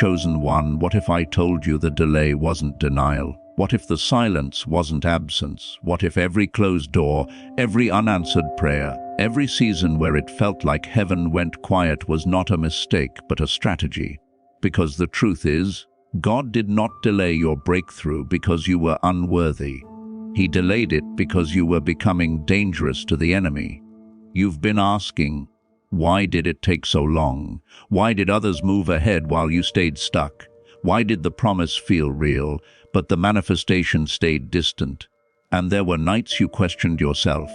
chosen one, what if I told you the delay wasn't denial? What if the silence wasn't absence? What if every closed door, every unanswered prayer, every season where it felt like heaven went quiet was not a mistake but a strategy? Because the truth is, God did not delay your breakthrough because you were unworthy. He delayed it because you were becoming dangerous to the enemy. You've been asking, why did it take so long? Why did others move ahead while you stayed stuck? Why did the promise feel real, but the manifestation stayed distant? And there were nights you questioned yourself,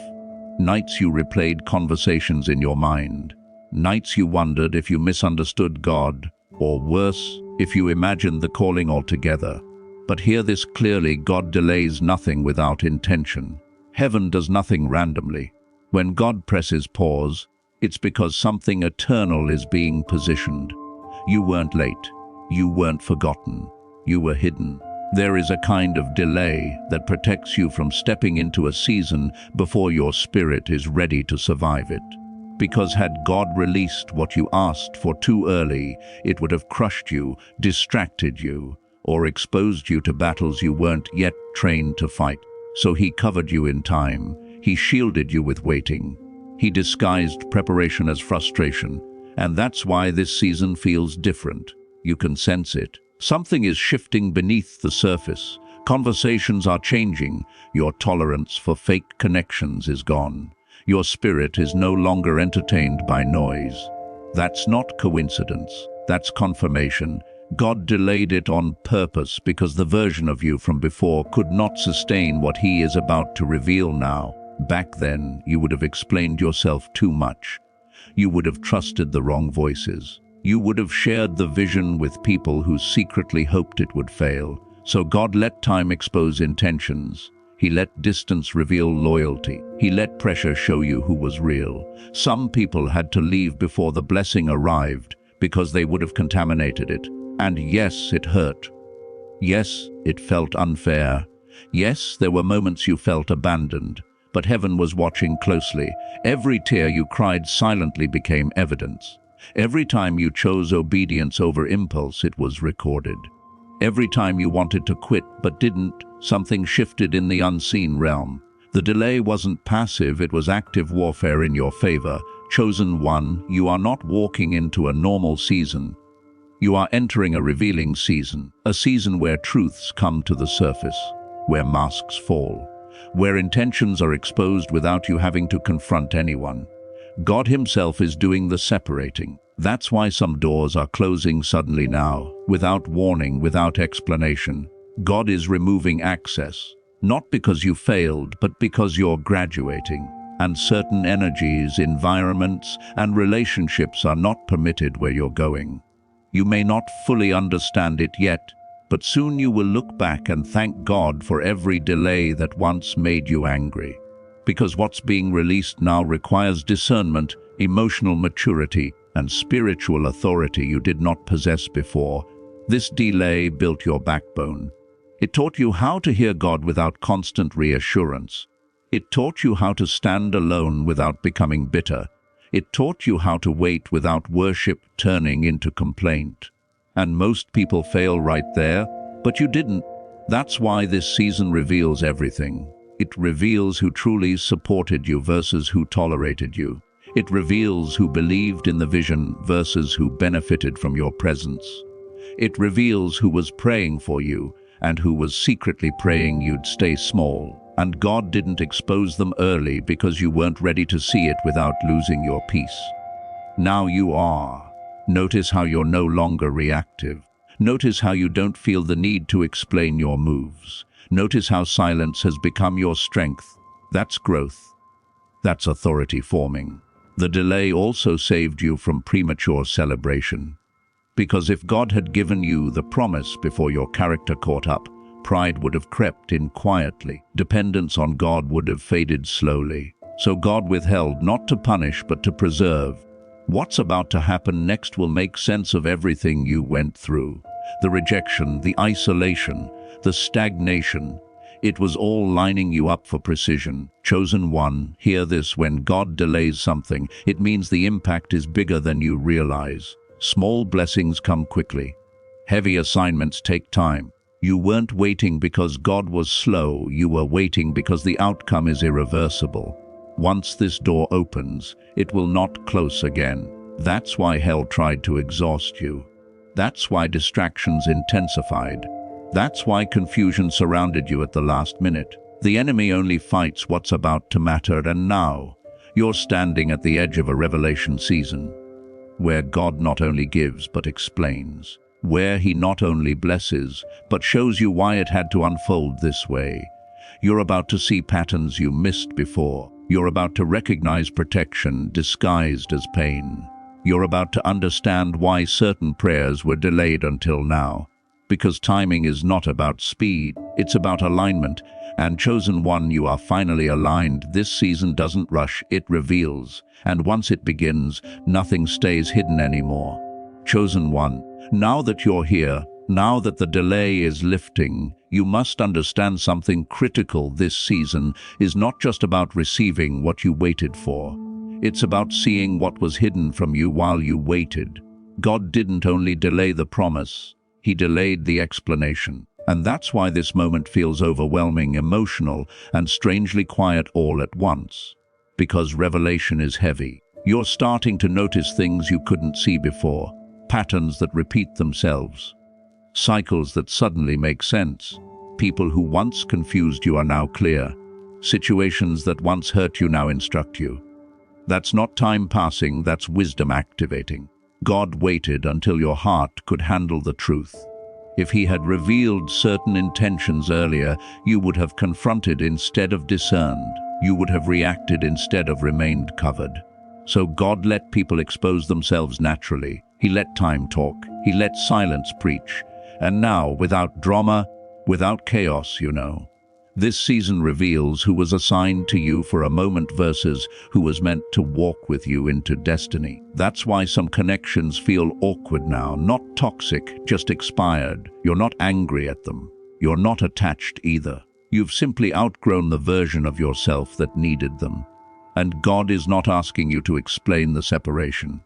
nights you replayed conversations in your mind, nights you wondered if you misunderstood God, or worse, if you imagined the calling altogether. But hear this clearly, God delays nothing without intention. Heaven does nothing randomly. When God presses pause, it's because something eternal is being positioned. You weren't late. You weren't forgotten. You were hidden. There is a kind of delay that protects you from stepping into a season before your spirit is ready to survive it. Because had God released what you asked for too early, it would have crushed you, distracted you, or exposed you to battles you weren't yet trained to fight. So He covered you in time. He shielded you with waiting. He disguised preparation as frustration. And that's why this season feels different. You can sense it. Something is shifting beneath the surface. Conversations are changing. Your tolerance for fake connections is gone. Your spirit is no longer entertained by noise. That's not coincidence. That's confirmation. God delayed it on purpose because the version of you from before could not sustain what He is about to reveal now. Back then, you would have explained yourself too much. You would have trusted the wrong voices. You would have shared the vision with people who secretly hoped it would fail. So God let time expose intentions. He let distance reveal loyalty. He let pressure show you who was real. Some people had to leave before the blessing arrived because they would have contaminated it. And yes, it hurt. Yes, it felt unfair. Yes, there were moments you felt abandoned. But heaven was watching closely. Every tear you cried silently became evidence. Every time you chose obedience over impulse, it was recorded. Every time you wanted to quit but didn't, something shifted in the unseen realm. The delay wasn't passive, it was active warfare in your favor. Chosen one, you are not walking into a normal season. You are entering a revealing season, a season where truths come to the surface, where masks fall, where intentions are exposed without you having to confront anyone. God Himself is doing the separating. That's why some doors are closing suddenly now, without warning, without explanation. God is removing access, not because you failed, but because you're graduating. And certain energies, environments, and relationships are not permitted where you're going. You may not fully understand it yet, but soon you will look back and thank God for every delay that once made you angry. Because what's being released now requires discernment, emotional maturity, and spiritual authority you did not possess before. This delay built your backbone. It taught you how to hear God without constant reassurance. It taught you how to stand alone without becoming bitter. It taught you how to wait without worship turning into complaint. And most people fail right there, but you didn't. That's why this season reveals everything. It reveals who truly supported you versus who tolerated you. It reveals who believed in the vision versus who benefited from your presence. It reveals who was praying for you and who was secretly praying you'd stay small. And God didn't expose them early because you weren't ready to see it without losing your peace. Now you are. Notice how you're no longer reactive. Notice how you don't feel the need to explain your moves. Notice how silence has become your strength. That's growth. That's authority forming. The delay also saved you from premature celebration. Because if God had given you the promise before your character caught up, pride would have crept in quietly. Dependence on God would have faded slowly. So God withheld not to punish but to preserve. What's about to happen next will make sense of everything you went through. The rejection, the isolation, the stagnation. It was all lining you up for precision. Chosen one, hear this: when God delays something, it means the impact is bigger than you realize. Small blessings come quickly. Heavy assignments take time. You weren't waiting because God was slow, you were waiting because the outcome is irreversible. Once this door opens, it will not close again. That's why hell tried to exhaust you. That's why distractions intensified. That's why confusion surrounded you at the last minute. The enemy only fights what's about to matter, and now you're standing at the edge of a revelation season, where God not only gives but explains, where he not only blesses but shows you why it had to unfold this way. You're about to see patterns you missed before. You're about to recognize protection disguised as pain. You're about to understand why certain prayers were delayed until now. Because timing is not about speed, it's about alignment. And chosen one, you are finally aligned. This season doesn't rush, it reveals. And once it begins, nothing stays hidden anymore. Chosen one, now that you're here, now that the delay is lifting, you must understand something critical. This season is not just about receiving what you waited for. It's about seeing what was hidden from you while you waited. God didn't only delay the promise, he delayed the explanation. And that's why this moment feels overwhelming, emotional, and strangely quiet all at once. Because revelation is heavy. You're starting to notice things you couldn't see before, patterns that repeat themselves, cycles that suddenly make sense. People who once confused you are now clear. Situations that once hurt you now instruct you. That's not time passing, that's wisdom activating. God waited until your heart could handle the truth. If he had revealed certain intentions earlier, you would have confronted instead of discerned. You would have reacted instead of remained covered. So God let people expose themselves naturally. He let time talk. He let silence preach. And now, without drama, without chaos, this season reveals who was assigned to you for a moment versus who was meant to walk with you into destiny. That's why some connections feel awkward now, not toxic, just expired. You're not angry at them. You're not attached either. You've simply outgrown the version of yourself that needed them. And God is not asking you to explain the separation.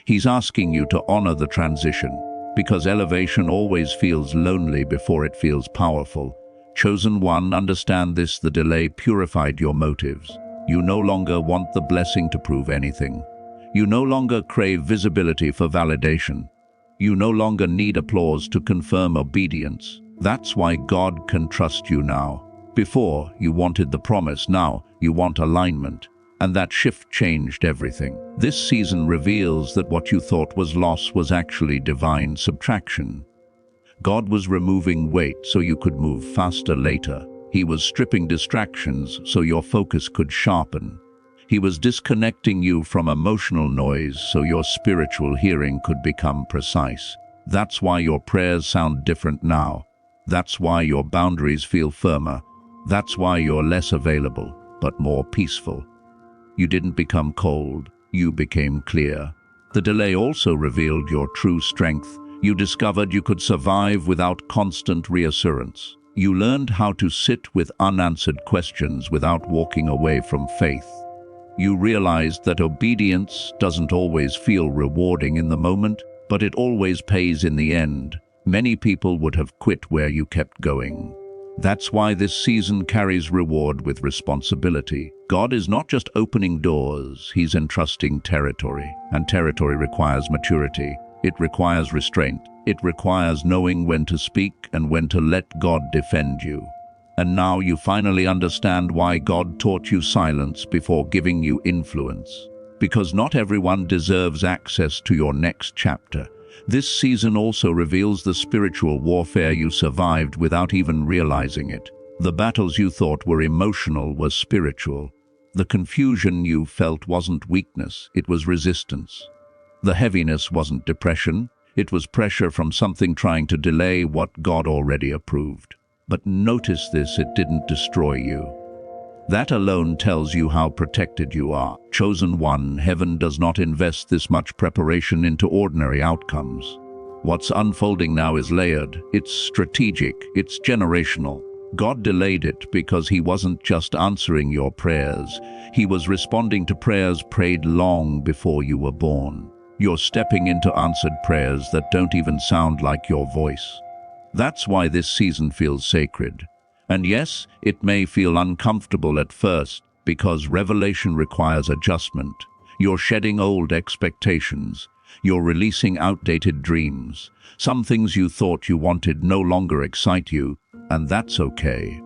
He's asking you to honor the transition, because elevation always feels lonely before it feels powerful. Chosen one, understand this: the delay purified your motives. You no longer want the blessing to prove anything. You no longer crave visibility for validation. You no longer need applause to confirm obedience. That's why God can trust you now. Before, you wanted the promise, now you want alignment. And that shift changed everything. This season reveals that what you thought was loss was actually divine subtraction. God was removing weight so you could move faster later. He was stripping distractions so your focus could sharpen. He was disconnecting you from emotional noise so your spiritual hearing could become precise. That's why your prayers sound different now. That's why your boundaries feel firmer. That's why you're less available, but more peaceful. You didn't become cold, you became clear. The delay also revealed your true strength. You discovered you could survive without constant reassurance. You learned how to sit with unanswered questions without walking away from faith. You realized that obedience doesn't always feel rewarding in the moment, but it always pays in the end. Many people would have quit where you kept going. That's why this season carries reward with responsibility. God is not just opening doors, he's entrusting territory. And territory requires maturity. It requires restraint. It requires knowing when to speak and when to let God defend you. And now you finally understand why God taught you silence before giving you influence. Because not everyone deserves access to your next chapter. This season also reveals the spiritual warfare you survived without even realizing it. The battles you thought were emotional were spiritual. The confusion you felt wasn't weakness, it was resistance. The heaviness wasn't depression, it was pressure from something trying to delay what God already approved. But notice this, it didn't destroy you. That alone tells you how protected you are. Chosen one, heaven does not invest this much preparation into ordinary outcomes. What's unfolding now is layered, it's strategic, it's generational. God delayed it because he wasn't just answering your prayers, he was responding to prayers prayed long before you were born. You're stepping into answered prayers that don't even sound like your voice. That's why this season feels sacred. And yes, it may feel uncomfortable at first, because revelation requires adjustment. You're shedding old expectations. You're releasing outdated dreams. Some things you thought you wanted no longer excite you, and that's okay.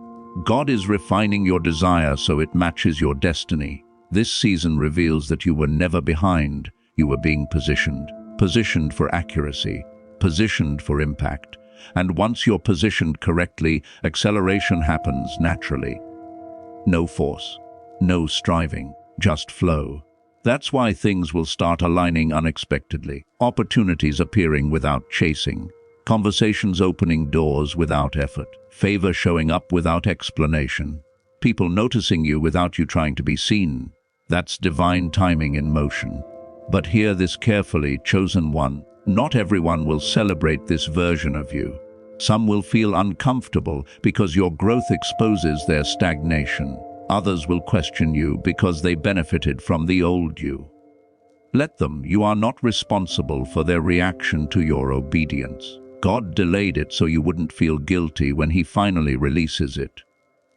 God is refining your desire so it matches your destiny. This season reveals that you were never behind. You were being positioned for accuracy, positioned for impact. And once you're positioned correctly, acceleration happens naturally. No force, no striving, just flow. That's why things will start aligning unexpectedly, opportunities appearing without chasing, conversations opening doors without effort, favor showing up without explanation, people noticing you without you trying to be seen. That's divine timing in motion. But hear this carefully, chosen one. Not everyone will celebrate this version of you. Some will feel uncomfortable because your growth exposes their stagnation. Others will question you because they benefited from the old you. Let them. You are not responsible for their reaction to your obedience. God delayed it so you wouldn't feel guilty when He finally releases it.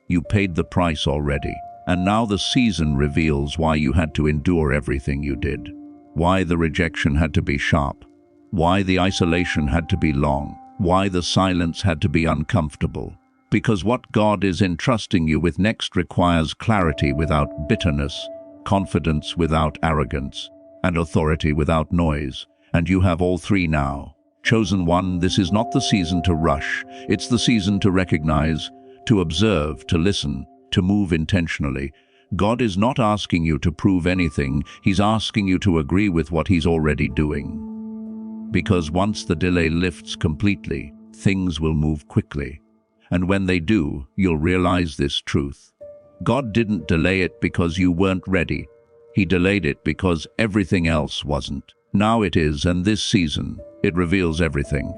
You paid the price already, and now the season reveals why you had to endure everything you did. Why the rejection had to be sharp. Why the isolation had to be long. Why the silence had to be uncomfortable. Because what God is entrusting you with next requires clarity without bitterness, confidence without arrogance, and authority without noise. And you have all three now. Chosen one, this is not the season to rush. It's the season to recognize, to observe, to listen, to move intentionally. God is not asking you to prove anything. He's asking you to agree with what He's already doing. Because once the delay lifts completely, things will move quickly. And when they do, you'll realize this truth. God didn't delay it because you weren't ready. He delayed it because everything else wasn't. Now it is, and this season, it reveals everything.